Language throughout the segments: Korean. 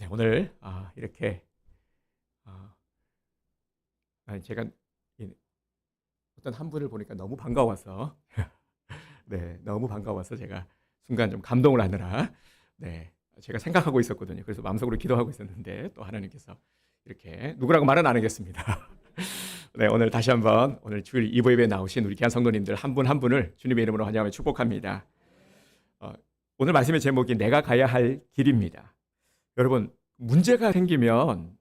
네, 오늘 이렇게 제가 어떤 한 분을 보니까 너무 반가워서 네, 너무 반가워서 제가 순간 좀 감동을 하느라 네, 제가 생각하고 있었거든요. 그래서 마음속으로 기도하고 있었는데 또 하나님께서 이렇게 누구라고 말은 안 하겠습니다. 네, 오늘 다시 한번 오늘 주일 이보 예배에 나오신 우리 귀한 성도님들 한 분 한 분을 주님의 이름으로 환영하며 축복합니다. 오늘 말씀의 제목이 내가 가야 할 길입니다. 여러분, 문제가 생기면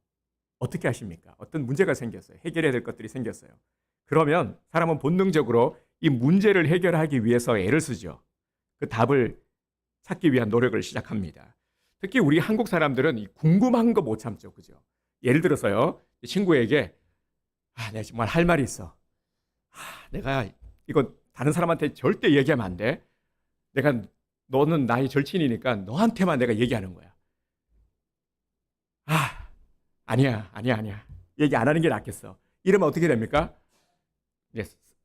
어떻게 하십니까? 어떤 문제가 생겼어요. 해결해야 될 것들이 생겼어요. 그러면 사람은 본능적으로 이 문제를 해결하기 위해서 애를 쓰죠. 그 답을 찾기 위한 노력을 시작합니다. 특히 우리 한국 사람들은 이 궁금한 거 못 참죠. 그죠? 예를 들어서요. 친구에게 내가 정말 할 말이 있어. 내가 이거 다른 사람한테 절대 얘기하면 안 돼. 너는 나의 절친이니까 너한테만 내가 얘기하는 거야. 아니야. 얘기 안 하는 게 낫겠어. 이러면 어떻게 됩니까?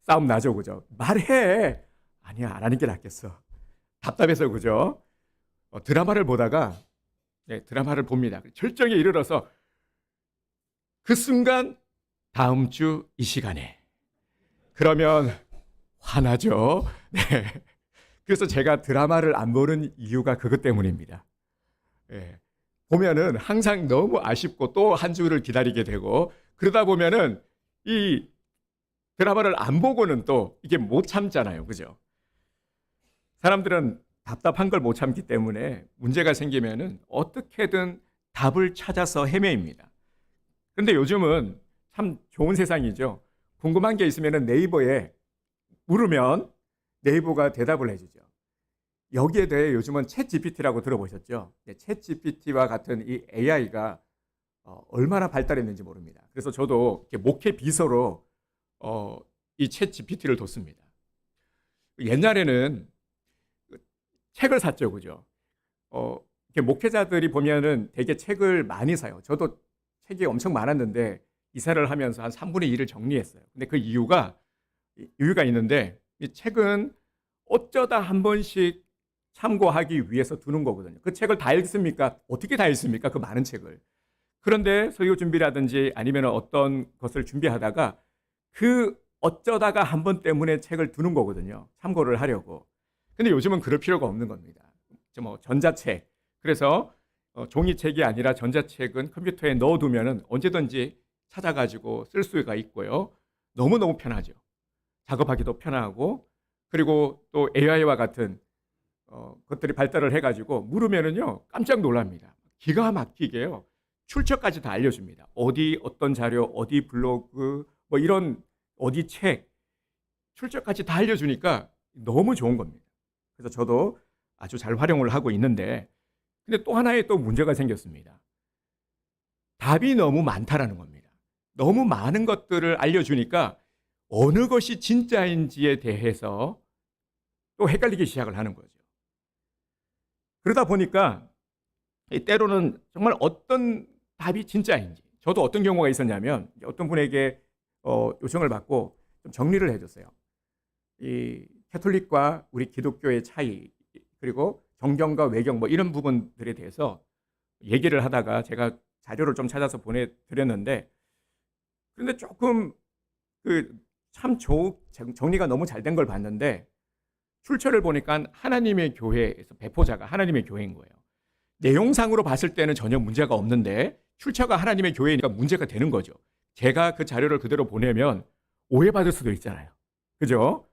싸움 나죠, 그죠? 말해. 아니야, 안 하는 게 낫겠어. 답답해서, 그죠? 드라마를 보다가, 드라마를 봅니다. 절정에 이르러서 그 순간 다음 주 이 시간에. 그러면 화나죠? 네. 그래서 제가 드라마를 안 보는 이유가 그것 때문입니다. 보면은 항상 너무 아쉽고 또 한 주를 기다리게 되고 그러다 보면은 이 드라마를 안 보고는 또 이게 못 참잖아요. 그죠? 사람들은 답답한 걸 못 참기 때문에 문제가 생기면은 어떻게든 답을 찾아서 헤매입니다. 그런데 요즘은 참 좋은 세상이죠. 궁금한 게 있으면은 네이버에 물으면 네이버가 대답을 해주죠. 여기에 대해 요즘은 챗 GPT라고 들어보셨죠? 챗 GPT와 같은 이 AI가 얼마나 발달했는지 모릅니다. 그래서 저도 목회 비서로 이 챗 GPT를 뒀습니다. 옛날에는 책을 샀죠, 그죠? 목회자들이 보면은 되게 책을 많이 사요. 저도 책이 엄청 많았는데 이사를 하면서 한 3분의 1을 정리했어요. 근데 그 이유가 있는데 이 책은 어쩌다 한 번씩 참고하기 위해서 두는 거거든요. 그 책을 다 읽습니까? 어떻게 다 읽습니까? 그 많은 책을. 그런데 설교 준비라든지 아니면 어떤 것을 준비하다가 그 어쩌다가 한 번 때문에 책을 두는 거거든요. 참고를 하려고. 근데 요즘은 그럴 필요가 없는 겁니다. 전자책. 그래서 종이책이 아니라 전자책은 컴퓨터에 넣어두면 언제든지 찾아가지고 쓸 수가 있고요. 너무너무 편하죠. 작업하기도 편하고 그리고 또 AI와 같은 것들이 발달을 해가지고 물으면은요 깜짝 놀랍니다. 기가 막히게요. 출처까지 다 알려줍니다. 어떤 자료, 어디 블로그, 이런 어디 책 출처까지 다 알려주니까 너무 좋은 겁니다. 그래서 저도 아주 잘 활용을 하고 있는데, 근데 또 하나의 또 문제가 생겼습니다. 답이 너무 많다라는 겁니다. 너무 많은 것들을 알려주니까 어느 것이 진짜인지에 대해서 또 헷갈리기 시작을 하는 거죠. 그러다 보니까 때로는 정말 어떤 답이 진짜인지, 저도 어떤 경우가 있었냐면 어떤 분에게 요청을 받고 좀 정리를 해줬어요. 이 캐톨릭과 우리 기독교의 차이, 그리고 정경과 외경 이런 부분들에 대해서 얘기를 하다가 제가 자료를 좀 찾아서 보내드렸는데, 그런데 조금 정리가 너무 잘 된 걸 봤는데 출처를 보니까 하나님의 교회에서 배포자가 하나님의 교회인 거예요. 내용상으로 봤을 때는 전혀 문제가 없는데 출처가 하나님의 교회니까 문제가 되는 거죠. 제가 그 자료를 그대로 보내면 오해받을 수도 있잖아요. 그죠?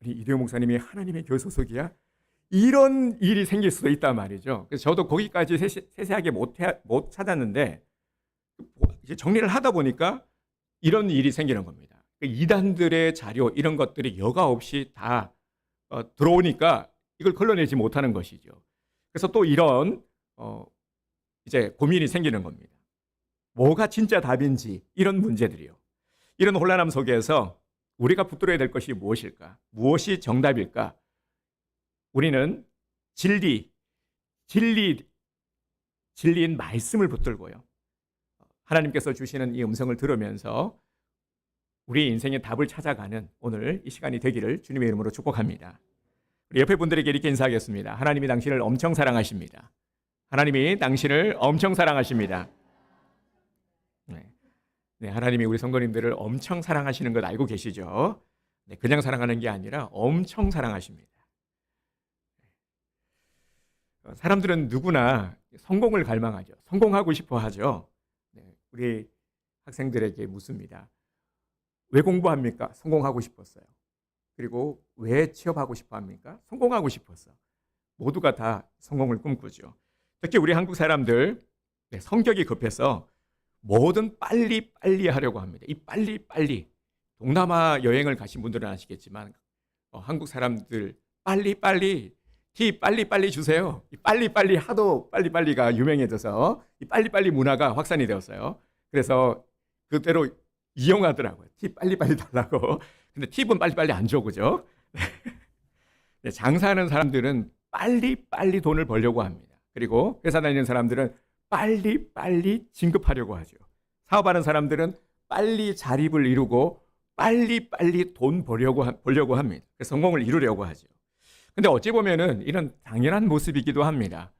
우리 이대호 목사님이 하나님의 교회 소속이야? 이런 일이 생길 수도 있단 말이죠. 그래서 저도 거기까지 세세하게 못 찾았는데 이제 정리를 하다 보니까 이런 일이 생기는 겁니다. 이단들의 자료 이런 것들이 여과 없이 다 들어오니까 이걸 걸러내지 못하는 것이죠. 그래서 또 이런 이제 고민이 생기는 겁니다. 뭐가 진짜 답인지 이런 문제들이요. 이런 혼란함 속에서 우리가 붙들어야 될 것이 무엇일까? 무엇이 정답일까? 우리는 진리인 말씀을 붙들고요. 하나님께서 주시는 이 음성을 들으면서 우리 인생의 답을 찾아가는 오늘 이 시간이 되기를 주님의 이름으로 축복합니다. 우리 옆에 분들에게 이렇게 인사하겠습니다. 하나님이 당신을 엄청 사랑하십니다. 하나님이 당신을 엄청 사랑하십니다. 네. 네, 하나님이 우리 성도님들을 엄청 사랑하시는 것 알고 계시죠? 네, 그냥 사랑하는 게 아니라 엄청 사랑하십니다. 사람들은 누구나 성공을 갈망하죠. 성공하고 싶어 하죠. 네, 우리 학생들에게 묻습니다. 왜 공부합니까? 성공하고 싶었어요. 그리고 왜 취업하고 싶어 합니까? 성공하고 싶었어. 모두가 다 성공을 꿈꾸죠. 특히 우리 한국 사람들 성격이 급해서 뭐든 빨리 하려고 합니다. 이 빨리 동남아 여행을 가신 분들은 아시겠지만 한국 사람들 티 빨리 주세요. 이 빨리 하도 빨리가 유명해져서 이 빨리 문화가 확산이 되었어요. 그래서 그대로 이용하더라고요. 티 빨리 달라고. 근데 팁은 빨리 안 줘, 그죠? 네, 장사하는 사람들은 빨리 돈을 벌려고 합니다. 그리고 회사 다니는 사람들은 빨리 진급하려고 하죠. 사업하는 사람들은 빨리 자립을 이루고 빨리 돈 벌려고 합니다. 그래서 성공을 이루려고 하죠. 근데 어찌 보면은 이런 당연한 모습이기도 합니다.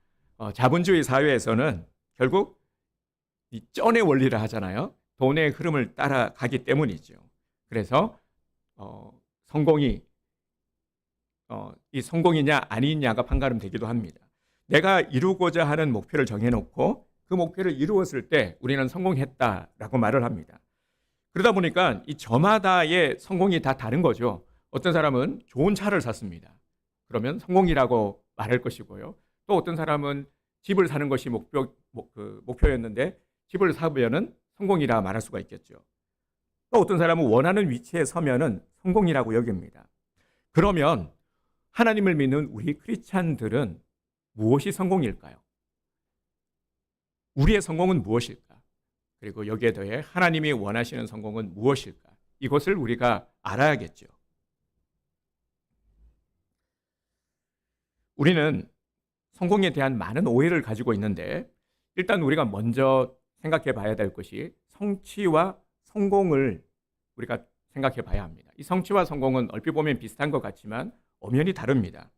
자본주의 사회에서는 결국 이 쩐의 원리를 하잖아요. 돈의 흐름을 따라가기 때문이죠. 그래서 성공이 이 성공이냐 아니냐가 판가름되기도 합니다. 내가 이루고자 하는 목표를 정해놓고 그 목표를 이루었을 때 우리는 성공했다라고 말을 합니다. 그러다 보니까 이 저마다의 성공이 다 다른 거죠. 어떤 사람은 좋은 차를 샀습니다. 그러면 성공이라고 말할 것이고요. 또 어떤 사람은 집을 사는 것이 목표였는데 집을 사면은 성공이라 말할 수가 있겠죠. 또 어떤 사람은 원하는 위치에 서면은 성공이라고 여깁니다. 그러면 하나님을 믿는 우리 크리스찬들은 무엇이 성공일까요? 우리의 성공은 무엇일까? 그리고 여기에 더해 하나님이 원하시는 성공은 무엇일까? 이것을 우리가 알아야겠죠. 우리는 성공에 대한 많은 오해를 가지고 있는데 일단 우리가 먼저 생각해 봐야 될 것이 성취와 성공을 우리가 생각해 봐야 합니다. 이 성취와 성공은 얼핏 보면 비슷한 것 같지만 엄연히 다릅니다.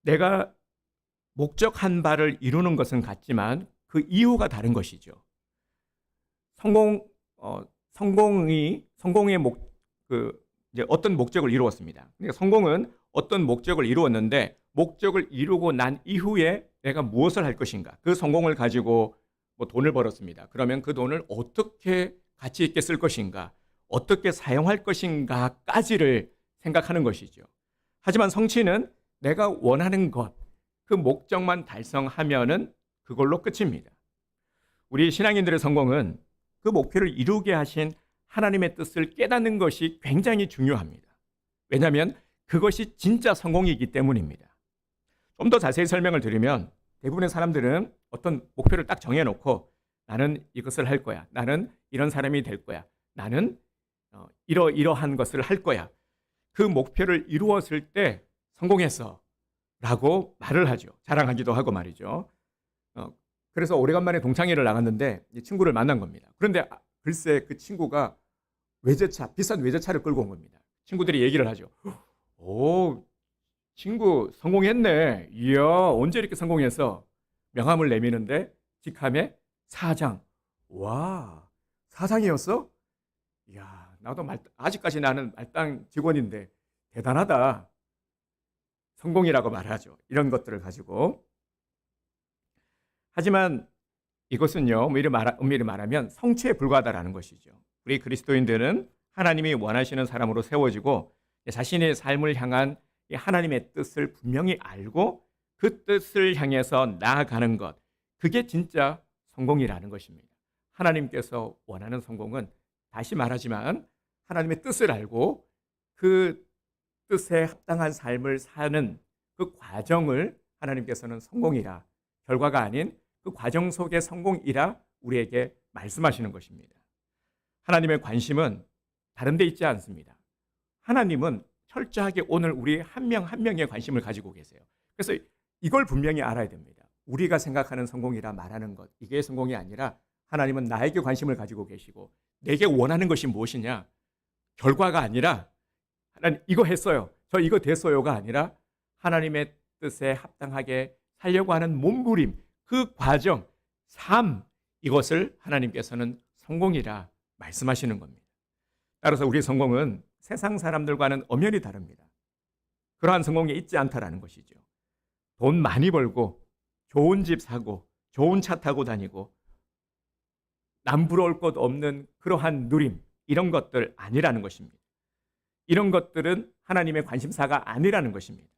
내가 목적한 바를 이루는 것은 같지만 그 이유가 다른 것이죠. 성공의 이제 어떤 목적을 이루었습니다. 그러니까 성공은 어떤 목적을 이루었는데 목적을 이루고 난 이후에 내가 무엇을 할 것인가? 그 성공을 가지고 돈을 벌었습니다. 그러면 그 돈을 어떻게 가치 있게 쓸 것인가? 어떻게 사용할 것인가까지를 생각하는 것이죠. 하지만 성취는 내가 원하는 것, 그 목적만 달성하면은 그걸로 끝입니다. 우리 신앙인들의 성공은 그 목표를 이루게 하신 하나님의 뜻을 깨닫는 것이 굉장히 중요합니다. 왜냐하면 그것이 진짜 성공이기 때문입니다. 좀 더 자세히 설명을 드리면 대부분의 사람들은 어떤 목표를 딱 정해놓고 나는 이것을 할 거야. 나는 이런 사람이 될 거야. 나는 이러한 것을 할 거야. 그 목표를 이루었을 때 성공했어 라고 말을 하죠. 자랑하기도 하고 말이죠. 그래서 오래간만에 동창회를 나갔는데 이 친구를 만난 겁니다. 그런데 글쎄 그 친구가 비싼 외제차를 끌고 온 겁니다. 친구들이 얘기를 하죠. 오, 친구 성공했네. 이야, 언제 이렇게 성공해서 명함을 내미는데 직함에 사장. 와, 사장이었어? 이야, 나도 아직까지 나는 말단 직원인데 대단하다. 성공이라고 말하죠. 이런 것들을 가지고. 하지만 이것은요, 엄밀히 말하면 성취에 불과하다라는 것이죠. 우리 그리스도인들은 하나님이 원하시는 사람으로 세워지고 자신의 삶을 향한 하나님의 뜻을 분명히 알고 그 뜻을 향해서 나아가는 것, 그게 진짜 성공이라는 것입니다. 하나님께서 원하는 성공은 다시 말하지만 하나님의 뜻을 알고 그 뜻에 합당한 삶을 사는 그 과정을 하나님께서는 성공이라, 결과가 아닌 그 과정 속의 성공이라 우리에게 말씀하시는 것입니다. 하나님의 관심은 다른 데 있지 않습니다. 하나님은 철저하게 오늘 우리 한 명 한 명의 관심을 가지고 계세요. 그래서 이걸 분명히 알아야 됩니다. 우리가 생각하는 성공이라 말하는 것, 이게 성공이 아니라 하나님은 나에게 관심을 가지고 계시고 내게 원하는 것이 무엇이냐? 결과가 아니라 하나님 이거 했어요. 저 이거 됐어요가 아니라 하나님의 뜻에 합당하게 살려고 하는 몸부림, 그 과정, 삶, 이것을 하나님께서는 성공이라 말씀하시는 겁니다. 따라서 우리 성공은 세상 사람들과는 엄연히 다릅니다. 그러한 성공에 있지 않다라는 것이죠. 돈 많이 벌고 좋은 집 사고 좋은 차 타고 다니고 남 부러울 것 없는 그러한 누림, 이런 것들 아니라는 것입니다. 이런 것들은 하나님의 관심사가 아니라는 것입니다.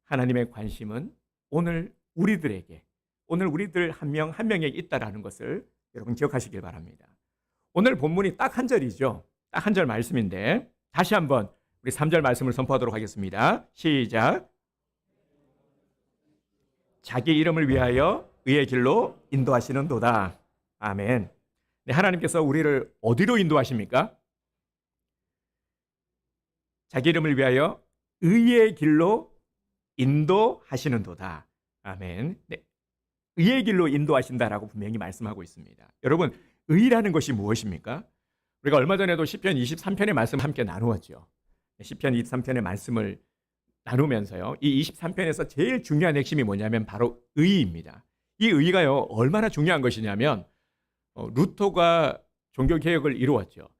하나님의 관심은 오늘 우리들에게, 오늘 우리들 한 명 한 명에게 있다라는 것을 여러분 기억하시길 바랍니다. 오늘 본문이 딱 한 절이죠. 딱 한 절 말씀인데 다시 한번 우리 3절 말씀을 선포하도록 하겠습니다. 시작. 자기 이름을 위하여 의의 길로 인도하시는 도다. 아멘. 네, 하나님께서 우리를 어디로 인도하십니까? 자기 이름을 위하여 의의 길로 인도하시는 도다. 아멘. 네, 의의 길로 인도하신다라고 분명히 말씀하고 있습니다. 여러분, 의라는 것이 무엇입니까? 우리가 얼마 전에도 시편 23편의 말씀 함께 나누었죠. 시편 23편의 말씀을 나누면서요, 이 23편에서 제일 중요한 핵심이 뭐냐면 바로 의입니다. 이 의가요, 얼마나 중요한 것이냐면 루터가 종교개혁을 이루었죠.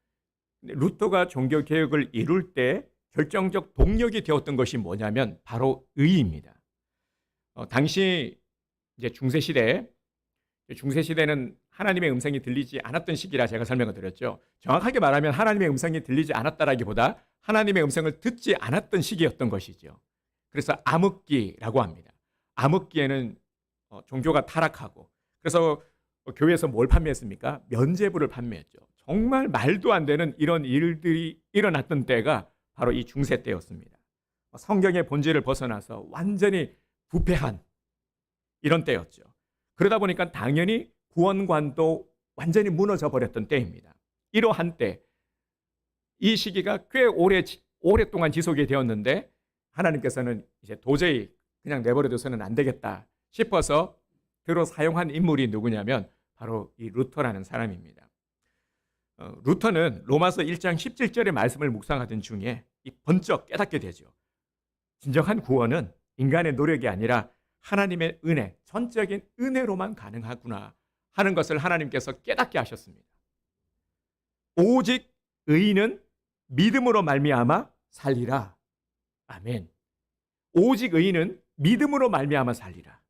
루터가 종교개혁을 이룰 때 결정적 동력이 되었던 것이 뭐냐면 바로 의입니다. 당시 이제 중세시대는 하나님의 음성이 들리지 않았던 시기라 제가 설명을 드렸죠. 정확하게 말하면 하나님의 음성이 들리지 않았다라기보다 하나님의 음성을 듣지 않았던 시기였던 것이죠. 그래서 암흑기라고 합니다. 암흑기에는 종교가 타락하고, 그래서 교회에서 뭘 판매했습니까? 면죄부를 판매했죠. 정말 말도 안 되는 이런 일들이 일어났던 때가 바로 이 중세 때였습니다. 성경의 본질을 벗어나서 완전히 부패한 이런 때였죠. 그러다 보니까 당연히 구원관도 완전히 무너져 버렸던 때입니다. 이러한 때, 이 시기가 꽤 오랫동안 지속이 되었는데 하나님께서는 이제 도저히 그냥 내버려둬서는 안 되겠다 싶어서 들어 사용한 인물이 누구냐면 바로 이 루터라는 사람입니다. 루터는 로마서 1장 17절의 말씀을 묵상하던 중에 번쩍 깨닫게 되죠. 진정한 구원은 인간의 노력이 아니라 하나님의 은혜, 전적인 은혜로만 가능하구나 하는 것을 하나님께서 깨닫게 하셨습니다. 오직 의인은 믿음으로 말미암아 살리라. 아멘. 오직 의인은 믿음으로 말미암아 살리라.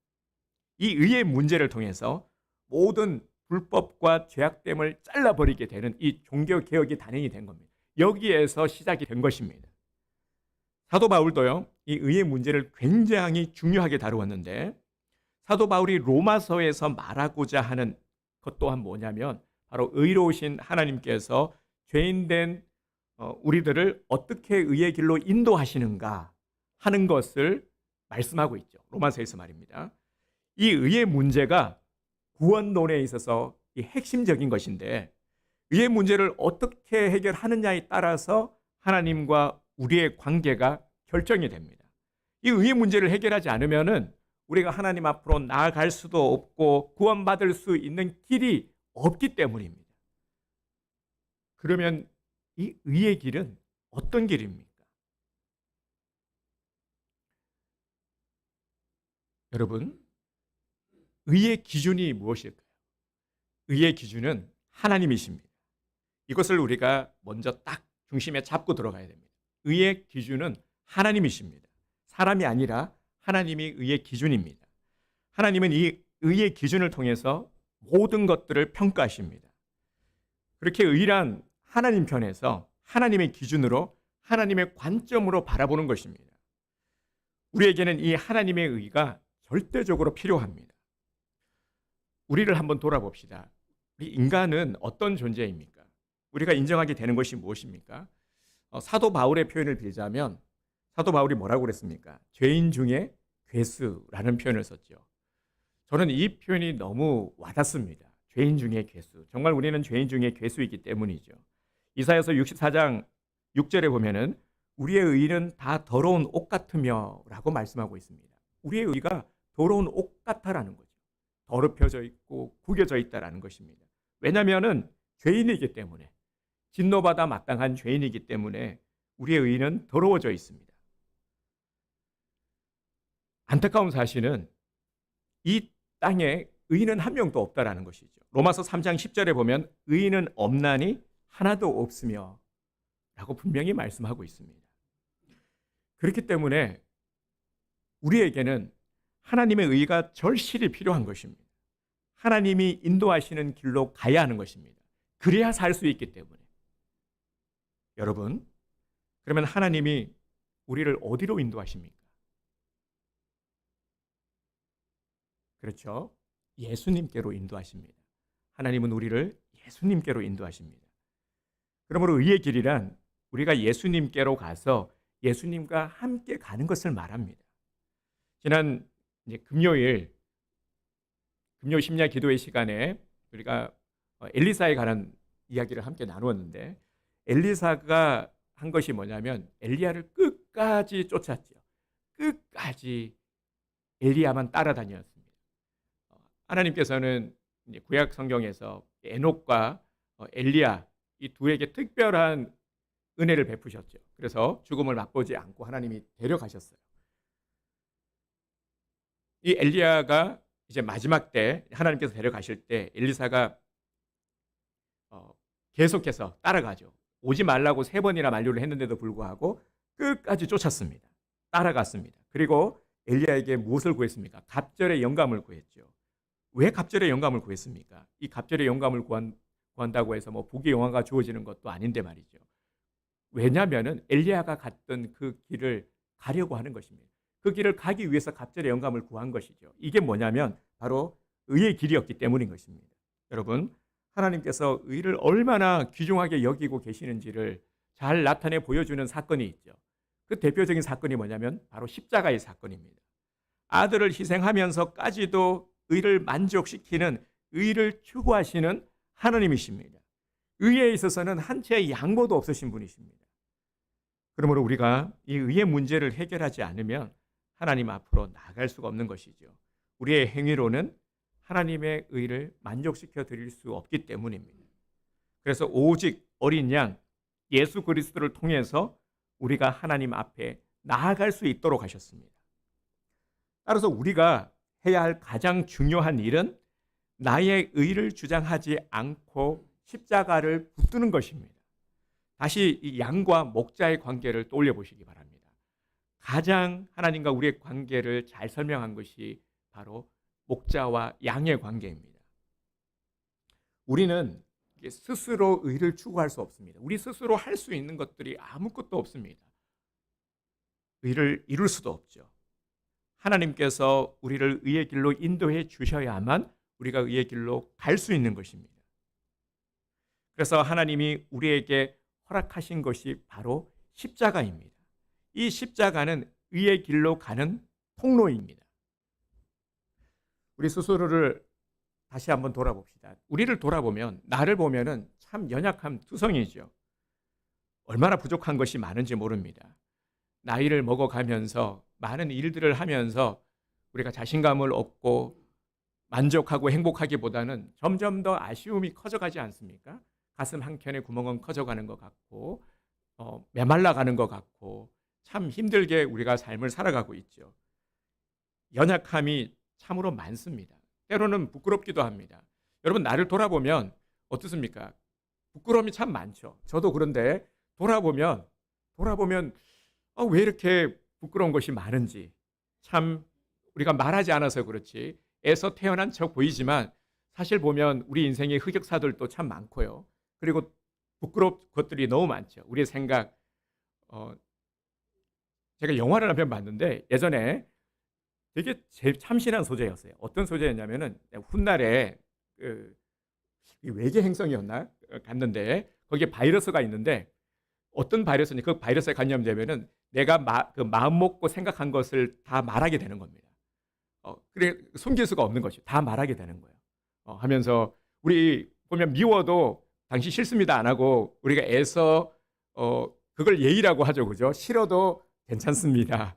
이 의의 문제를 통해서 모든 불법과 죄악됨을 잘라버리게 되는 이 종교개혁이 단행이 된 겁니다. 여기에서 시작이 된 것입니다. 사도 바울도요, 이 의의 문제를 굉장히 중요하게 다루었는데 사도 바울이 로마서에서 말하고자 하는 것 또한 뭐냐면 바로 의로우신 하나님께서 죄인된 우리들을 어떻게 의의 길로 인도하시는가 하는 것을 말씀하고 있죠. 로마서에서 말입니다. 이 의의 문제가 구원론에 있어서 이 핵심적인 것인데 의의 문제를 어떻게 해결하느냐에 따라서 하나님과 우리의 관계가 결정이 됩니다. 이 의의 문제를 해결하지 않으면은 우리가 하나님 앞으로 나아갈 수도 없고 구원받을 수 있는 길이 없기 때문입니다. 그러면 이 의의 길은 어떤 길입니까? 여러분, 의의 기준이 무엇일까요? 의의 기준은 하나님이십니다. 이것을 우리가 먼저 딱 중심에 잡고 들어가야 됩니다. 의의 기준은 하나님이십니다. 사람이 아니라 하나님이 의의 기준입니다. 하나님은 이 의의 기준을 통해서 모든 것들을 평가하십니다. 그렇게 의란 하나님 편에서 하나님의 기준으로 하나님의 관점으로 바라보는 것입니다. 우리에게는 이 하나님의 의가 절대적으로 필요합니다. 우리를 한번 돌아봅시다. 우리 인간은 어떤 존재입니까? 우리가 인정하게 되는 것이 무엇입니까? 사도 바울의 표현을 빌자면 사도 바울이 뭐라고 그랬습니까? 죄인 중에 괴수라는 표현을 썼죠. 저는 이 표현이 너무 와닿습니다. 죄인 중에 괴수. 정말 우리는 죄인 중에 괴수이기 때문이죠. 이사야서 64장 6절에 보면은 우리의 의는 다 더러운 옷 같으며 라고 말씀하고 있습니다. 우리의 의가 더러운 옷 같다라는 거죠. 더럽혀져 있고 구겨져 있다라는 것입니다. 왜냐하면은 죄인이기 때문에, 진노받아 마땅한 죄인이기 때문에 우리의 의는 더러워져 있습니다. 안타까운 사실은 이 땅에 의인은 한 명도 없다라는 것이죠. 로마서 3장 10절에 보면 의인은 없나니 하나도 없으며 라고 분명히 말씀하고 있습니다. 그렇기 때문에 우리에게는 하나님의 의가 절실히 필요한 것입니다. 하나님이 인도하시는 길로 가야 하는 것입니다. 그래야 살 수 있기 때문에. 여러분, 그러면 하나님이 우리를 어디로 인도하십니까? 그렇죠. 예수님께로 인도하십니다. 하나님은 우리를 예수님께로 인도하십니다. 그러므로 의의 길이란 우리가 예수님께로 가서 예수님과 함께 가는 것을 말합니다. 지난 금요 심야 기도의 시간에 우리가 엘리사에 관한 이야기를 함께 나누었는데, 엘리사가 한 것이 뭐냐면 엘리야를 끝까지 쫓았죠. 끝까지 엘리야만 따라다녔습니다. 하나님께서는 구약 성경에서 에녹과 엘리야 이 두에게 특별한 은혜를 베푸셨죠. 그래서 죽음을 맛보지 않고 하나님이 데려가셨어요. 이 엘리야가 이제 마지막 때 하나님께서 데려가실 때 엘리사가 계속해서 따라가죠. 오지 말라고 3번이나 만류를 했는데도 불구하고 끝까지 쫓았습니다. 따라갔습니다. 그리고 엘리야에게 무엇을 구했습니까? 갑절의 영감을 구했죠. 왜 갑절의 영감을 구했습니까? 이 갑절의 영감을 구한다고 해서 뭐 복의 영화가 주어지는 것도 아닌데 말이죠. 왜냐하면 엘리야가 갔던 그 길을 가려고 하는 것입니다. 그 길을 가기 위해서 갑절의 영감을 구한 것이죠. 이게 뭐냐면 바로 의의 길이었기 때문인 것입니다. 여러분, 하나님께서 의를 얼마나 귀중하게 여기고 계시는지를 잘 나타내 보여주는 사건이 있죠. 그 대표적인 사건이 뭐냐면 바로 십자가의 사건입니다. 아들을 희생하면서까지도 의를 만족시키는, 의를 추구하시는 하나님이십니다. 의에 있어서는 한 채의 양보도 없으신 분이십니다. 그러므로 우리가 이 의의 문제를 해결하지 않으면 하나님 앞으로 나아갈 수가 없는 것이죠. 우리의 행위로는 하나님의 의를 만족시켜 드릴 수 없기 때문입니다. 그래서 오직 어린 양 예수 그리스도를 통해서 우리가 하나님 앞에 나아갈 수 있도록 하셨습니다. 따라서 우리가 해야 할 가장 중요한 일은 나의 의를 주장하지 않고 십자가를 붙드는 것입니다. 다시 이 양과 목자의 관계를 떠올려 보시기 바랍니다. 가장 하나님과 우리의 관계를 잘 설명한 것이 바로 목자와 양의 관계입니다. 우리는 스스로 의를 추구할 수 없습니다. 우리 스스로 할 수 있는 것들이 아무것도 없습니다. 의를 이룰 수도 없죠. 하나님께서 우리를 의의 길로 인도해 주셔야만 우리가 의의 길로 갈 수 있는 것입니다. 그래서 하나님이 우리에게 허락하신 것이 바로 십자가입니다. 이 십자가는 의의 길로 가는 통로입니다. 우리 스스로를 다시 한번 돌아봅시다. 우리를 돌아보면, 나를 보면은 참 연약한 투성이죠. 얼마나 부족한 것이 많은지 모릅니다. 나이를 먹어가면서 많은 일들을 하면서 우리가 자신감을 얻고 만족하고 행복하기보다는 점점 더 아쉬움이 커져가지 않습니까? 가슴 한켠에 구멍은 커져가는 것 같고 메말라가는 것 같고 참 힘들게 우리가 삶을 살아가고 있죠. 연약함이 참으로 많습니다. 때로는 부끄럽기도 합니다. 여러분, 나를 돌아보면 어떻습니까? 부끄러움이 참 많죠. 저도 그런데 돌아보면 왜 이렇게 부끄러운 것이 많은지, 참 우리가 말하지 않아서 그렇지 애서 태어난 척 보이지만 사실 보면 우리 인생의 흑역사들도 참 많고요. 그리고 부끄러운 것들이 너무 많죠. 우리의 생각. 제가 영화를 한 편 봤는데 예전에 되게 참신한 소재였어요. 어떤 소재였냐면은 훗날에 외계 행성이었나 갔는데 거기에 바이러스가 있는데 어떤 바이러스니 그 바이러스에 감염되면은 내가 마음 먹고 생각한 것을 다 말하게 되는 겁니다. 그래 숨길 수가 없는 것이 다 말하게 되는 거예요. 하면서 우리 보면 미워도 당신 싫습니다 안 하고 우리가 애써 그걸 예의라고 하죠, 그죠? 싫어도 괜찮습니다.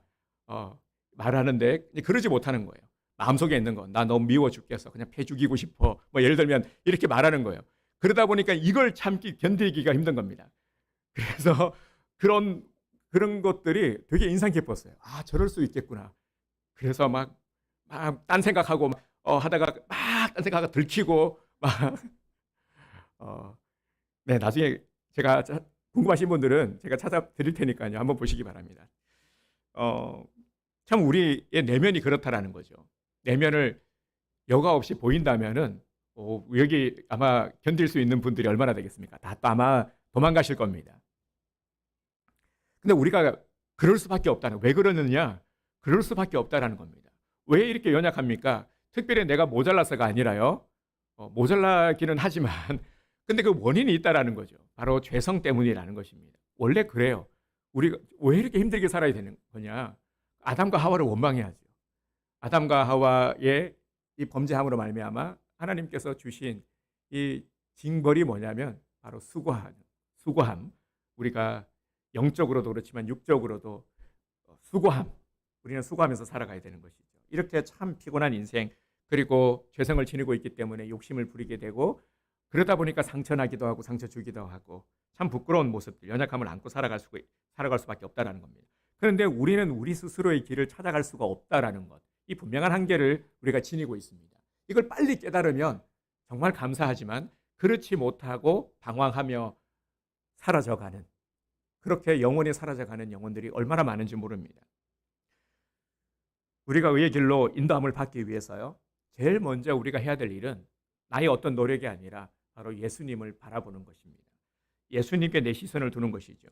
말하는데 그러지 못하는 거예요. 마음속에 있는 거, 나 너무 미워 죽겠어, 그냥 패 죽이고 싶어. 뭐 예를 들면 이렇게 말하는 거예요. 그러다 보니까 이걸 견디기가 힘든 겁니다. 그래서 그런 것들이 되게 인상 깊었어요. 아, 저럴 수 있겠구나. 그래서 막 딴 생각하고 하다가 막 딴 생각하다 들키고 막 네, 나중에 제가 궁금하신 분들은 제가 찾아 드릴 테니까요. 한번 보시기 바랍니다. 어, 참 우리의 내면이 그렇다라는 거죠. 내면을 여과 없이 보인다면은 여기 아마 견딜 수 있는 분들이 얼마나 되겠습니까? 다 또 아마 도망가실 겁니다. 근데 우리가 그럴 수밖에 없다는, 왜 그러느냐? 그럴 수밖에 없다라는 겁니다. 왜 이렇게 연약합니까? 특별히 내가 모자라서가 아니라요. 모자라기는 하지만 근데 그 원인이 있다라는 거죠. 바로 죄성 때문이라는 것입니다. 원래 그래요. 우리가 왜 이렇게 힘들게 살아야 되는 거냐? 아담과 하와를 원망해야죠. 아담과 하와의 이 범죄함으로 말미암아 하나님께서 주신 이 징벌이 뭐냐면 바로 수고함. 우리가 영적으로도 그렇지만 육적으로도 수고함. 우리는 수고하면서 살아가야 되는 것이죠. 이렇게 참 피곤한 인생, 그리고 죄성을 지니고 있기 때문에 욕심을 부리게 되고, 그러다 보니까 상처나기도 하고 상처 주기도 하고 참 부끄러운 모습들, 연약함을 안고 살아갈 수밖에 없다라는 겁니다. 그런데 우리는 우리 스스로의 길을 찾아갈 수가 없다라는 것, 이 분명한 한계를 우리가 지니고 있습니다. 이걸 빨리 깨달으면 정말 감사하지만 그렇지 못하고 방황하며 사라져가는, 그렇게 영원히 사라져가는 영혼들이 얼마나 많은지 모릅니다. 우리가 의의 길로 인도함을 받기 위해서요, 제일 먼저 우리가 해야 될 일은 나의 어떤 노력이 아니라 바로 예수님을 바라보는 것입니다. 예수님께 내 시선을 두는 것이죠.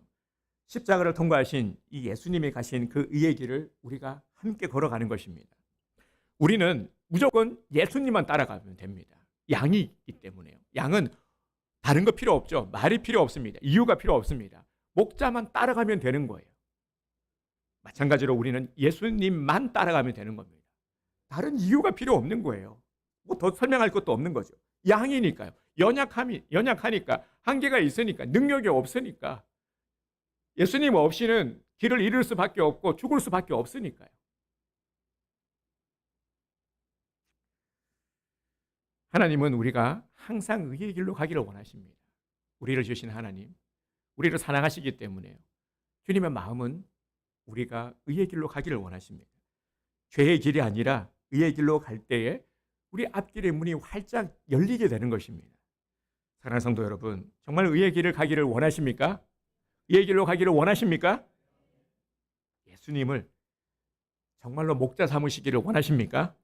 십자가를 통과하신 이 예수님이 가신 그 의의 길을 우리가 함께 걸어가는 것입니다. 우리는 무조건 예수님만 따라가면 됩니다. 양이 있기 때문에요. 양은 다른 거 필요 없죠. 말이 필요 없습니다. 이유가 필요 없습니다. 목자만 따라가면 되는 거예요. 마찬가지로 우리는 예수님만 따라가면 되는 겁니다. 다른 이유가 필요 없는 거예요. 뭐 더 설명할 것도 없는 거죠. 양이니까요. 연약하니까, 한계가 있으니까, 능력이 없으니까, 예수님 없이는 길을 잃을 수밖에 없고 죽을 수밖에 없으니까요. 하나님은 우리가 항상 의의 길로 가기를 원하십니다. 우리를 주신 하나님, 우리를 사랑하시기 때문에요. 주님의 마음은 우리가 의의 길로 가기를 원하십니다. 죄의 길이 아니라 의의 길로 갈 때에 우리 앞길의 문이 활짝 열리게 되는 것입니다. 사랑하는 성도 여러분, 정말 의의 길을 가기를 원하십니까? 의의 길로 가기를 원하십니까? 예수님을 정말로 목자 삼으시기를 원하십니까?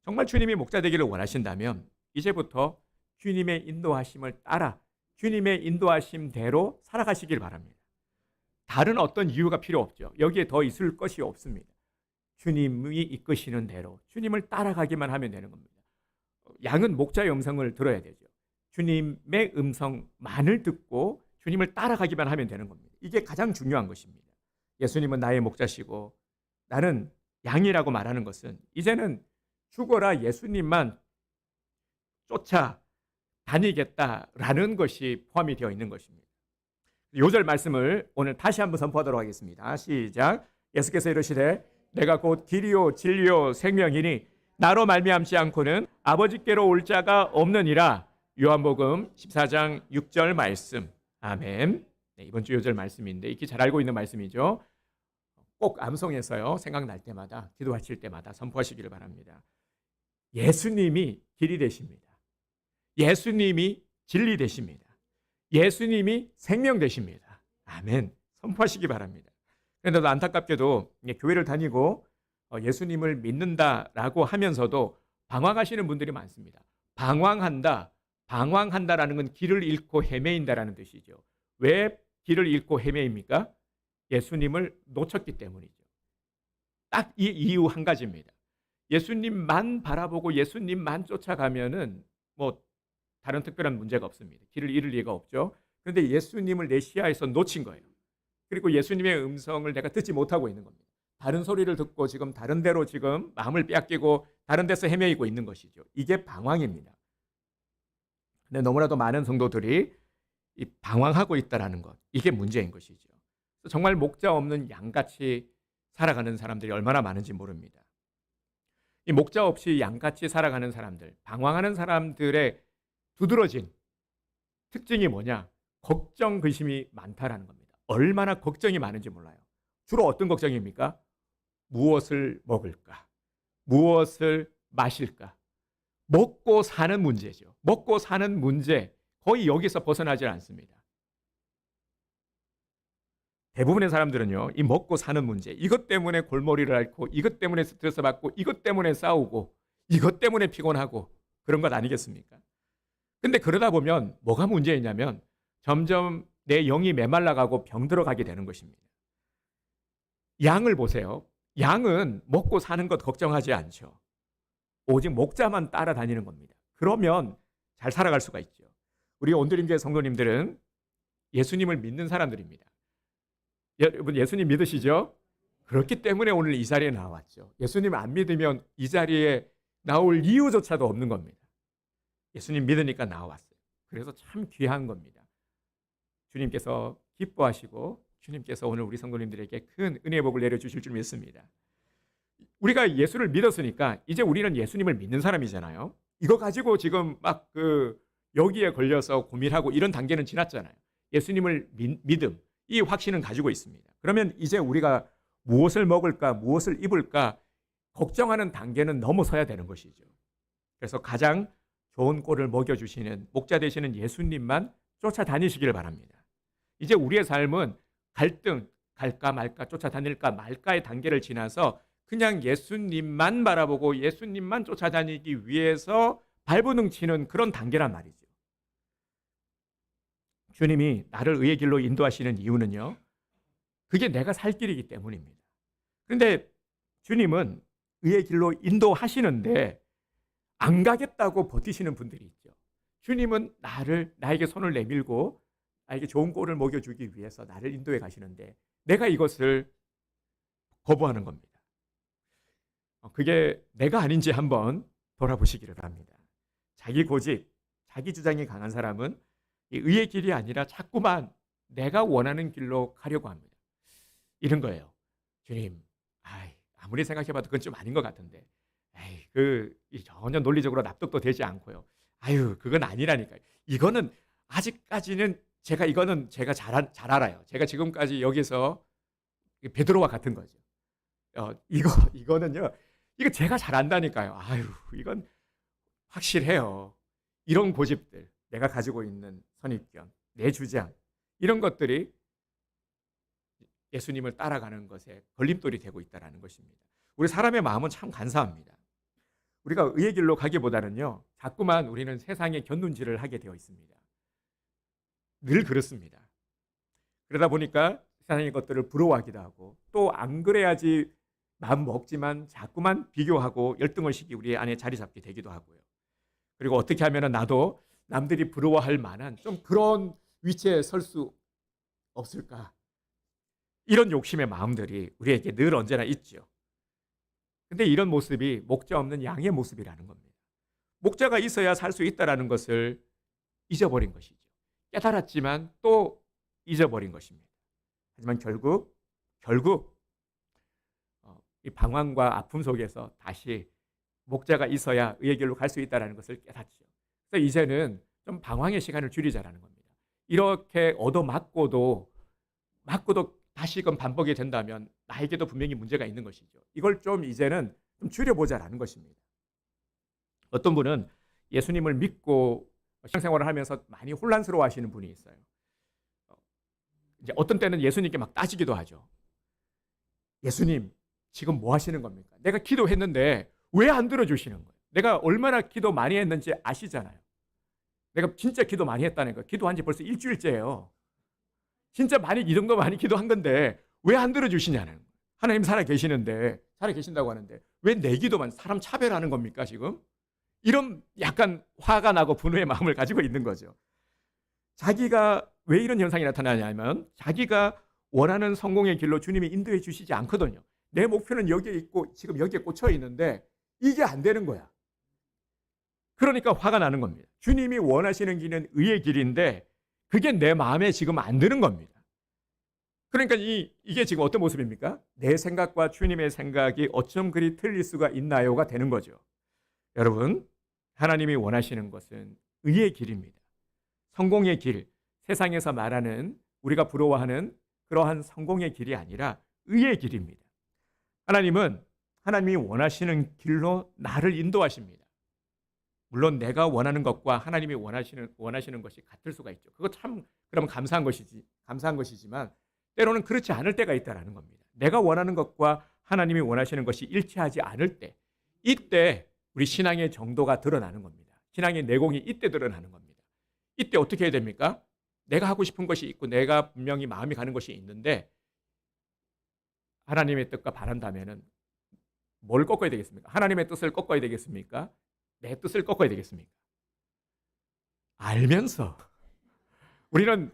정말 주님이 목자 되기를 원하신다면 이제부터 주님의 인도하심을 따라 주님의 인도하심대로 살아가시길 바랍니다. 다른 어떤 이유가 필요 없죠. 여기에 더 있을 것이 없습니다. 주님이 이끄시는 대로 주님을 따라가기만 하면 되는 겁니다. 양은 목자의 음성을 들어야 되죠. 주님의 음성만을 듣고 주님을 따라가기만 하면 되는 겁니다. 이게 가장 중요한 것입니다. 예수님은 나의 목자시고 나는 양이라고 말하는 것은 이제는 죽어라 예수님만 쫓아 다니겠다라는 것이 포함이 되어 있는 것입니다. 요절 말씀을 오늘 다시 한번 선포하도록 하겠습니다. 시작. 예수께서 이르시되 내가 곧 길이요 진리요 생명이니 나로 말미암지 않고는 아버지께로 올 자가 없느니라. 요한복음 14장 6절 말씀. 아멘. 네, 이번 주 요절 말씀인데 익히 잘 알고 있는 말씀이죠. 꼭 암송해서요, 생각날 때마다, 기도하실 때마다 선포하시기를 바랍니다. 예수님이 길이 되십니다. 예수님이 진리 되십니다. 예수님이 생명 되십니다. 아멘. 선포하시기 바랍니다. 그런데도 안타깝게도 교회를 다니고 예수님을 믿는다라고 하면서도 방황하시는 분들이 많습니다. 방황한다라는 건 길을 잃고 헤매인다라는 뜻이죠. 왜 길을 잃고 헤매입니까? 예수님을 놓쳤기 때문이죠. 딱 이 이유 한 가지입니다. 예수님만 바라보고 예수님만 쫓아가면은 뭐 다른 특별한 문제가 없습니다. 길을 잃을 리가 없죠. 그런데 예수님을 내 시야에서 놓친 거예요. 그리고 예수님의 음성을 내가 듣지 못하고 있는 겁니다. 다른 소리를 듣고 지금 다른 데로 지금 마음을 빼앗기고 다른 데서 헤매이고 있는 것이죠. 이게 방황입니다. 근데 너무나도 많은 성도들이 이 방황하고 있다라는 것, 이게 문제인 것이죠. 정말 목자 없는 양같이 살아가는 사람들이 얼마나 많은지 모릅니다. 이 목자 없이 양같이 살아가는 사람들, 방황하는 사람들의 두드러진 특징이 뭐냐? 걱정, 근심이 많다라는 겁니다. 얼마나 걱정이 많은지 몰라요. 주로 어떤 걱정입니까? 무엇을 먹을까? 무엇을 마실까? 먹고 사는 문제죠. 먹고 사는 문제, 거의 여기서 벗어나지 않습니다. 대부분의 사람들은요, 이 먹고 사는 문제, 이것 때문에 골머리를 앓고, 이것 때문에 스트레스 받고, 이것 때문에 싸우고, 이것 때문에 피곤하고, 그런 것 아니겠습니까? 근데 그러다 보면 뭐가 문제이냐면 점점 내 영이 메말라가고 병들어가게 되는 것입니다. 양을 보세요. 양은 먹고 사는 것 걱정하지 않죠. 오직 목자만 따라다니는 겁니다. 그러면 잘 살아갈 수가 있죠. 우리 온드림교회 성도님들은 예수님을 믿는 사람들입니다. 여러분 예수님 믿으시죠? 그렇기 때문에 오늘 이 자리에 나왔죠. 예수님 안 믿으면 이 자리에 나올 이유조차도 없는 겁니다. 예수님 믿으니까 나왔어요. 그래서 참 귀한 겁니다. 주님께서 기뻐하시고 주님께서 오늘 우리 성도님들에게 큰 은혜의 복을 내려주실 줄 믿습니다. 우리가 예수를 믿었으니까 이제 우리는 예수님을 믿는 사람이잖아요. 이거 가지고 지금 막 여기에 걸려서 고민하고 이런 단계는 지났잖아요. 예수님을 믿음, 이 확신은 가지고 있습니다. 그러면 이제 우리가 무엇을 먹을까, 무엇을 입을까 걱정하는 단계는 넘어서야 되는 것이죠. 그래서 가장 좋은 꼴을 먹여주시는 목자 되시는 예수님만 쫓아다니시길 바랍니다. 이제 우리의 삶은 갈등, 갈까 말까, 쫓아다닐까 말까의 단계를 지나서 그냥 예수님만 바라보고 예수님만 쫓아다니기 위해서 발버둥 치는 그런 단계란 말이죠. 주님이 나를 의의 길로 인도하시는 이유는요, 그게 내가 살 길이기 때문입니다. 그런데 주님은 의의 길로 인도하시는데 안 가겠다고 버티시는 분들이 있죠. 주님은 나에게 손을 내밀고 나에게 좋은 꼴을 먹여주기 위해서 나를 인도해 가시는데 내가 이것을 거부하는 겁니다. 그게 내가 아닌지 한번 돌아보시기를 바랍니다. 자기 고집, 자기 주장이 강한 사람은 의의 길이 아니라 자꾸만 내가 원하는 길로 가려고 합니다. 이런 거예요. 주님, 아무리 생각해봐도 그건 좀 아닌 것 같은데, 전혀 논리적으로 납득도 되지 않고요. 그건 아니라니까요. 이거는 아직까지는 제가 잘 알아요. 제가 지금까지 여기서 베드로와 같은 거죠. 이거는요, 이거 제가 잘 안다니까요. 이건 확실해요. 이런 고집들, 내가 가지고 있는 선입견, 내 주장, 이런 것들이 예수님을 따라가는 것에 걸림돌이 되고 있다는 것입니다. 우리 사람의 마음은 참 간사합니다. 우리가 의의 길로 가기보다는요, 자꾸만 우리는 세상의 곁눈질을 하게 되어 있습니다. 늘 그렇습니다. 그러다 보니까 세상의 것들을 부러워하기도 하고, 또 안 그래야지 마음 먹지만 자꾸만 비교하고 열등을 시키고 우리 안에 자리 잡게 되기도 하고요. 그리고 어떻게 하면 나도 남들이 부러워할 만한 좀 그런 위치에 설 수 없을까? 이런 욕심의 마음들이 우리에게 늘 언제나 있죠. 근데 이런 모습이 목자 없는 양의 모습이라는 겁니다. 목자가 있어야 살 수 있다는 것을 잊어버린 것이죠. 깨달았지만 또 잊어버린 것입니다. 하지만 결국 이 방황과 아픔 속에서 다시 목자가 있어야 의의 길로 갈 수 있다는 것을 깨닫죠. 그래서 이제는 좀 방황의 시간을 줄이자라는 겁니다. 이렇게 얻어맞고도 다시금 반복이 된다면 나에게도 분명히 문제가 있는 것이죠. 이걸 좀 이제는 좀 줄여보자라는 것입니다. 어떤 분은 예수님을 믿고 신앙생활을 하면서 많이 혼란스러워하시는 분이 있어요. 이제 어떤 때는 예수님께 막 따지기도 하죠. 예수님, 지금 뭐 하시는 겁니까? 내가 기도했는데 왜 안 들어주시는 거예요? 내가 얼마나 기도 많이 했는지 아시잖아요. 내가 진짜 기도 많이 했다는 거예요. 기도한 지 벌써 일주일째예요. 진짜 이 정도 많이 기도한 건데 왜 안 들어주시냐는 거예요. 하나님 살아계신다고 하는데 왜 내 기도만 사람 차별하는 겁니까 지금? 이런 약간 화가 나고 분노의 마음을 가지고 있는 거죠. 자기가 왜 이런 현상이 나타나냐면 자기가 원하는 성공의 길로 주님이 인도해 주시지 않거든요. 내 목표는 여기에 있고 지금 여기에 꽂혀 있는데 이게 안 되는 거야. 그러니까 화가 나는 겁니다. 주님이 원하시는 길은 의의 길인데 그게 내 마음에 지금 안 드는 겁니다. 그러니까 이게 지금 어떤 모습입니까? 내 생각과 주님의 생각이 어쩜 그리 틀릴 수가 있나요가 되는 거죠. 여러분, 하나님이 원하시는 것은 의의 길입니다. 성공의 길, 세상에서 말하는 우리가 부러워하는 그러한 성공의 길이 아니라 의의 길입니다. 하나님이 원하시는 길로 나를 인도하십니다. 물론 내가 원하는 것과 하나님이 원하시는 것이 같을 수가 있죠. 그거 참 그러면 감사한 것이지만 때로는 그렇지 않을 때가 있다라는 겁니다. 내가 원하는 것과 하나님이 원하시는 것이 일치하지 않을 때, 이때 우리 신앙의 정도가 드러나는 겁니다. 신앙의 내공이 이때 드러나는 겁니다. 이때 어떻게 해야 됩니까? 내가 하고 싶은 것이 있고 내가 분명히 마음이 가는 것이 있는데 하나님의 뜻과 바란다면은 뭘 꺾어야 되겠습니까? 하나님의 뜻을 꺾어야 되겠습니까? 내 뜻을 꺾어야 되겠습니까? 알면서 우리는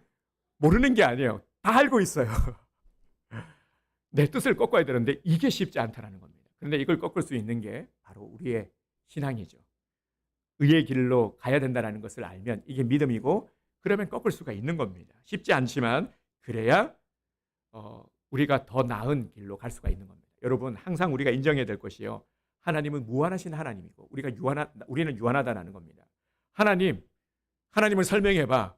모르는 게 아니에요. 다 알고 있어요. 내 뜻을 꺾어야 되는데 이게 쉽지 않다는 겁니다. 그런데 이걸 꺾을 수 있는 게 바로 우리의 신앙이죠. 의의 길로 가야 된다는 것을 알면 이게 믿음이고 그러면 꺾을 수가 있는 겁니다. 쉽지 않지만 그래야 우리가 더 나은 길로 갈 수가 있는 겁니다. 여러분 항상 우리가 인정해야 될 것이요. 하나님은 무한하신 하나님이고 우리는 유한하다는 겁니다. 하나님을 설명해봐.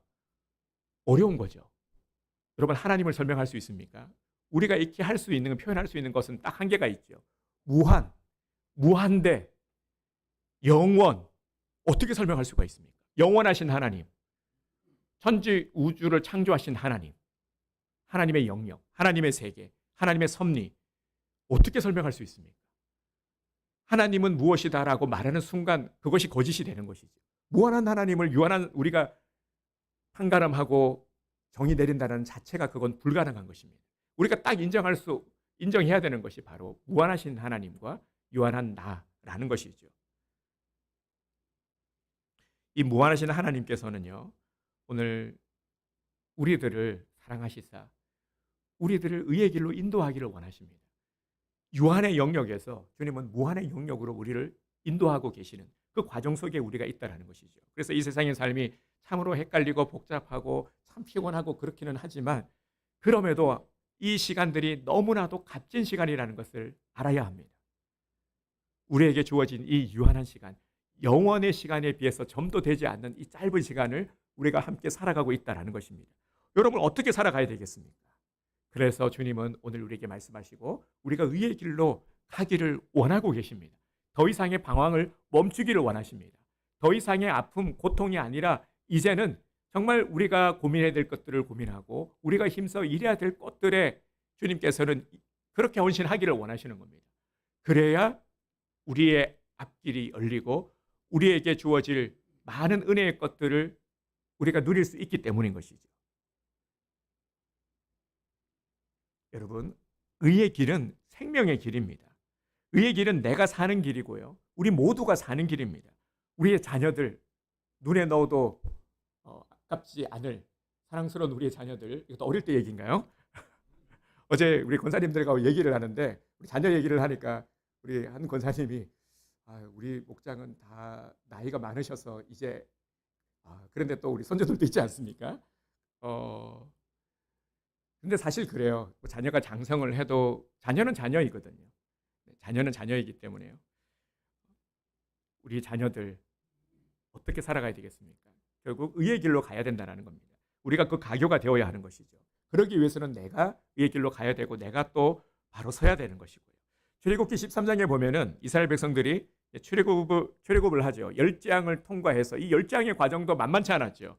어려운 거죠. 여러분 하나님을 설명할 수 있습니까? 우리가 이렇게 할 수 있는 표현할 수 있는 것은 딱 한계가 있죠. 무한대, 영원. 어떻게 설명할 수가 있습니까? 영원하신 하나님, 천지 우주를 창조하신 하나님, 하나님의 영역, 하나님의 세계, 하나님의 섭리 어떻게 설명할 수 있습니까? 하나님은 무엇이다라고 말하는 순간 그것이 거짓이 되는 것이죠. 무한한 하나님을 유한한 우리가 판가름하고 정의 내린다는 자체가 그건 불가능한 것입니다. 우리가 딱 인정해야 되는 것이 바로 무한하신 하나님과 유한한 나라는 것이죠. 이 무한하신 하나님께서는요, 오늘 우리들을 사랑하시사 우리들을 의의 길로 인도하기를 원하십니다. 유한의 영역에서 주님은 무한의 영역으로 우리를 인도하고 계시는 그 과정 속에 우리가 있다는 것이죠. 그래서 이 세상의 삶이 참으로 헷갈리고 복잡하고 참 피곤하고 그렇기는 하지만 그럼에도 이 시간들이 너무나도 값진 시간이라는 것을 알아야 합니다. 우리에게 주어진 이 유한한 시간, 영원의 시간에 비해서 점도 되지 않는 이 짧은 시간을 우리가 함께 살아가고 있다는 것입니다. 여러분 어떻게 살아가야 되겠습니까? 그래서 주님은 오늘 우리에게 말씀하시고 우리가 의의 길로 가기를 원하고 계십니다. 더 이상의 방황을 멈추기를 원하십니다. 더 이상의 아픔, 고통이 아니라 이제는 정말 우리가 고민해야 될 것들을 고민하고 우리가 힘써 일해야 될 것들에 주님께서는 그렇게 헌신하기를 원하시는 겁니다. 그래야 우리의 앞길이 열리고 우리에게 주어질 많은 은혜의 것들을 우리가 누릴 수 있기 때문인 것이죠. 여러분, 의의 길은 생명의 길입니다. 의의 길은 내가 사는 길이고요. 우리 모두가 사는 길입니다. 우리의 자녀들, 눈에 넣어도 아깝지 않을 사랑스러운 우리의 자녀들, 이것도 어릴 때 얘기인가요? 어제 우리 권사님들과 얘기를 하는데 우리 자녀 얘기를 하니까 우리 한 권사님이 우리 목장은 다 나이가 많으셔서 이제 그런데 또 우리 손주들도 있지 않습니까? 근데 사실 그래요. 자녀가 장성을 해도 자녀는 자녀이거든요. 자녀는 자녀이기 때문에요. 우리 자녀들 어떻게 살아가야 되겠습니까? 결국 의의 길로 가야 된다는 겁니다. 우리가 그 가교가 되어야 하는 것이죠. 그러기 위해서는 내가 의의 길로 가야 되고 내가 또 바로 서야 되는 것이고요. 출애굽기 13장에 보면은 이스라엘 백성들이 출애굽을 하죠. 10장을 통과해서 이 10장의 과정도 만만치 않았죠.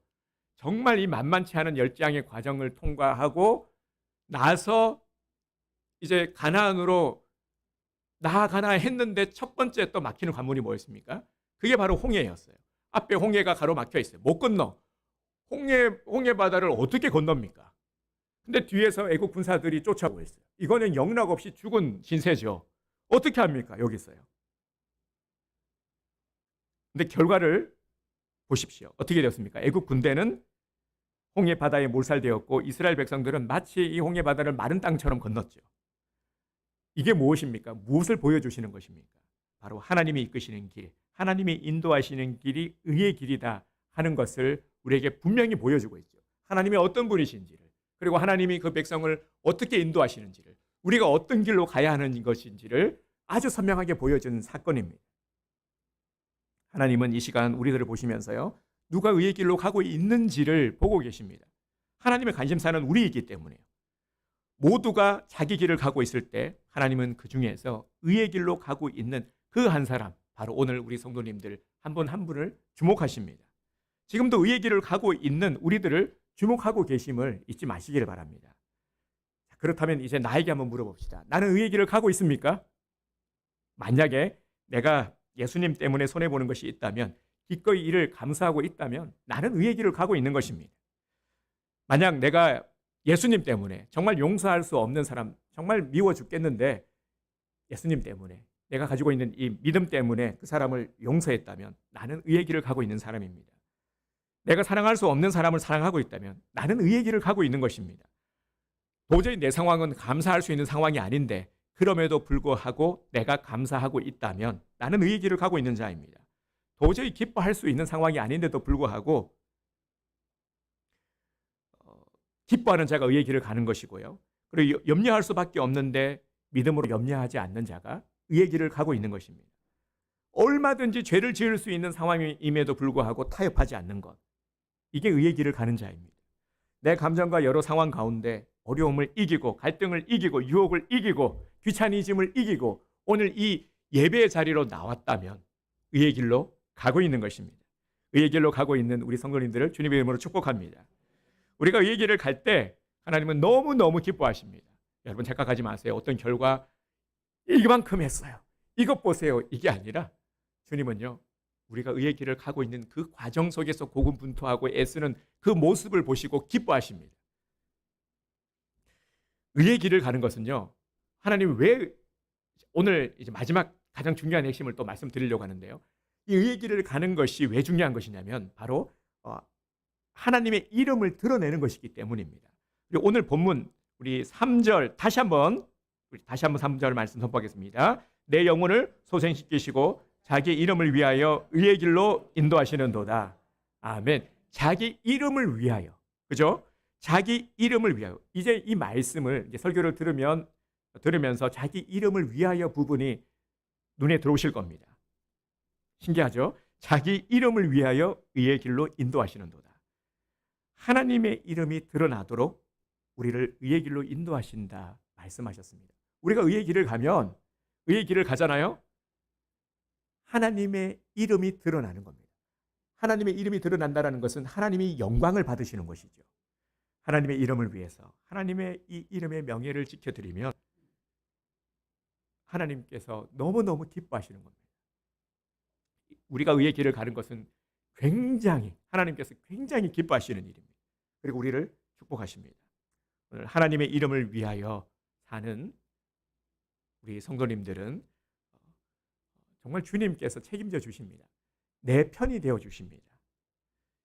정말 이 만만치 않은 10장의 과정을 통과하고 나서 이제 가나안으로 나아가나 했는데 첫 번째 또 막히는 관문이 뭐였습니까? 그게 바로 홍해였어요. 앞에 홍해가 가로막혀 있어요. 못 건너. 홍해 바다를 어떻게 건넙니까? 근데 뒤에서 애국 군사들이 쫓아오고 있어요. 이거는 영락없이 죽은 신세죠. 어떻게 합니까? 여기 있어요. 근데 결과를 보십시오. 어떻게 되었습니까? 애국 군대는 홍해 바다에 몰살되었고 이스라엘 백성들은 마치 이 홍해 바다를 마른 땅처럼 건넜죠. 이게 무엇입니까? 무엇을 보여주시는 것입니까? 바로 하나님이 이끄시는 길, 하나님이 인도하시는 길이 의의 길이다 하는 것을 우리에게 분명히 보여주고 있죠. 하나님이 어떤 분이신지를, 그리고 하나님이 그 백성을 어떻게 인도하시는지를, 우리가 어떤 길로 가야 하는 것인지를 아주 선명하게 보여준 사건입니다. 하나님은 이 시간 우리들을 보시면서요, 누가 의의 길로 가고 있는지를 보고 계십니다. 하나님의 관심사는 우리이기 때문에요. 모두가 자기 길을 가고 있을 때 하나님은 그 중에서 의의 길로 가고 있는 그 한 사람, 바로 오늘 우리 성도님들 한 분 한 분을 주목하십니다. 지금도 의의 길을 가고 있는 우리들을 주목하고 계심을 잊지 마시기를 바랍니다. 그렇다면 이제 나에게 한번 물어봅시다. 나는 의의 길을 가고 있습니까? 만약에 내가 예수님 때문에 손해보는 것이 있다면, 기꺼이 이를 감수하고 있다면 나는 의의 길을 가고 있는 것입니다. 만약 내가 예수님 때문에 정말 용서할 수 없는 사람, 정말 미워 죽겠는데 예수님 때문에, 내가 가지고 있는 이 믿음 때문에 그 사람을 용서했다면 나는 의의 길을 가고 있는 사람입니다. 내가 사랑할 수 없는 사람을 사랑하고 있다면 나는 의의 길을 가고 있는 것입니다. 도저히 내 상황은 감사할 수 있는 상황이 아닌데 그럼에도 불구하고 내가 감사하고 있다면 나는 의의 길을 가고 있는 자입니다. 도저히 기뻐할 수 있는 상황이 아닌데도 불구하고 기뻐하는 자가 의의 길을 가는 것이고요. 그리고 염려할 수밖에 없는데 믿음으로 염려하지 않는 자가 의의 길을 가고 있는 것입니다. 얼마든지 죄를 지을 수 있는 상황임에도 불구하고 타협하지 않는 것, 이게 의의 길을 가는 자입니다. 내 감정과 여러 상황 가운데 어려움을 이기고 갈등을 이기고 유혹을 이기고 귀차니즘을 이기고 오늘 이 예배의 자리로 나왔다면 의의 길로 가고 있는 것입니다. 의의 길로 가고 있는 우리 성도님들을 주님의 이름으로 축복합니다. 우리가 의의 길을 갈 때 하나님은 너무너무 기뻐하십니다. 여러분 착각하지 마세요. 어떤 결과 이만큼 했어요, 이것 보세요, 이게 아니라 주님은요, 우리가 의의 길을 가고 있는 그 과정 속에서 고군분투하고 애쓰는 그 모습을 보시고 기뻐하십니다. 의의 길을 가는 것은요, 하나님 왜, 오늘 이제 마지막 가장 중요한 핵심을 또 말씀드리려고 하는데요, 이 의의 길을 가는 것이 왜 중요한 것이냐면 바로 하나님의 이름을 드러내는 것이기 때문입니다. 그리고 오늘 본문 우리 3절 다시 한번 3절 말씀 선포하겠습니다. 내 영혼을 소생시키시고 자기 이름을 위하여 의의 길로 인도하시는도다. 아멘. 자기 이름을 위하여, 그죠? 자기 이름을 위하여. 이제 이 말씀을 이제 설교를 들으면서 자기 이름을 위하여 부분이 눈에 들어오실 겁니다. 신기하죠? 자기 이름을 위하여 의의 길로 인도하시는도다. 하나님의 이름이 드러나도록 우리를 의의 길로 인도하신다 말씀하셨습니다. 우리가 의의 길을 가면, 의의 길을 가잖아요. 하나님의 이름이 드러나는 겁니다. 하나님의 이름이 드러난다는 것은 하나님이 영광을 받으시는 것이죠. 하나님의 이름을 위해서 하나님의 이 이름의 명예를 지켜드리면 하나님께서 너무너무 기뻐하시는 겁니다. 우리가 의의 길을 가는 것은 굉장히, 하나님께서 굉장히 기뻐하시는 일입니다. 그리고 우리를 축복하십니다. 오늘 하나님의 이름을 위하여 사는 우리 성도님들은 정말 주님께서 책임져 주십니다. 내 편이 되어 주십니다.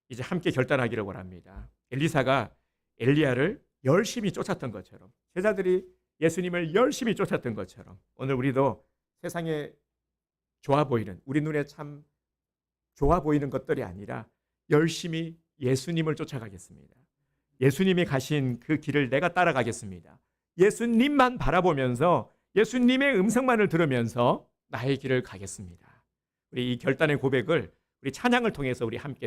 이제 함께 결단하기를 원합니다. 엘리사가 엘리야를 열심히 쫓았던 것처럼, 제자들이 예수님을 열심히 쫓았던 것처럼 오늘 우리도 세상에 좋아 보이는, 우리 눈에 참 좋아 보이는 것들이 아니라 열심히 예수님을 쫓아가겠습니다. 예수님이 가신 그 길을 내가 따라가겠습니다. 예수님만 바라보면서 예수님의 음성만을 들으면서 나의 길을 가겠습니다. 우리 이 결단의 고백을 우리 찬양을 통해서 우리 함께